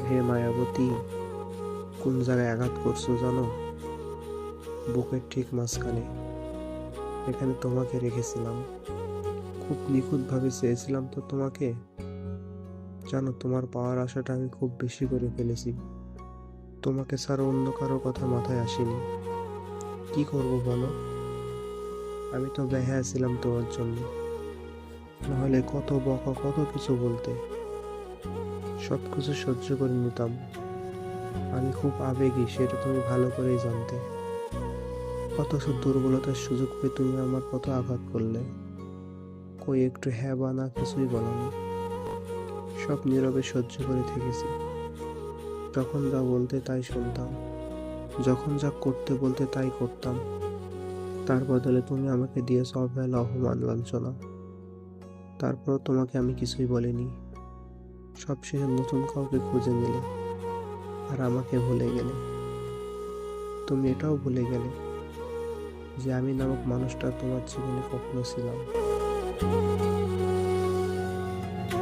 হে মায়াবতী, কোন জায়গায় আঘাত করছো জানো? বুকের ঠিক মাঝখানে। এখানে তোমাকে রেখেছিলাম, খুব নিখুঁতভাবে চেয়েছিলাম তো তোমাকে। জানো, তোমার পাওয়ার আশাটা আমি খুব বেশি করে ফেলেছি। তোমাকে ছাড়া অন্য কারো কথা মাথায় আসেনি। কি করব বলো? আমি তো বেহায়া ছিলাম তোমার জন্য। নাহলে কত বকা, কত কিছু বলতে, সবকিছু সহ্য করে নিতাম। আমি খুব আবেগী, সেটা তুমি ভালো করেই জানতে। অথচ দুর্বলতার সুযোগ পেয়ে তুমি আমার কত আঘাত করলে। কই একটু হ্যাঁ বা না কিছুই বলনি। সব নীরবে সহ্য করে থেকেছি। যখন যা বলতে তাই শুনতাম, যখন যা করতে বলতে তাই করতাম। তার বদলে তুমি আমাকে দিয়েছ অবহেলা, অপমান, লাঞ্ছনা। তারপরও তোমাকে আমি কিছুই বলিনি। সবশেষে নতুন কাউকে খুঁজে নিলে, আর আমাকে ভুলে গেলে। তুমি এটাও ভুলে গেলে যে আমি নামক মানুষটা তোমার জীবনে কখনো ছিলাম।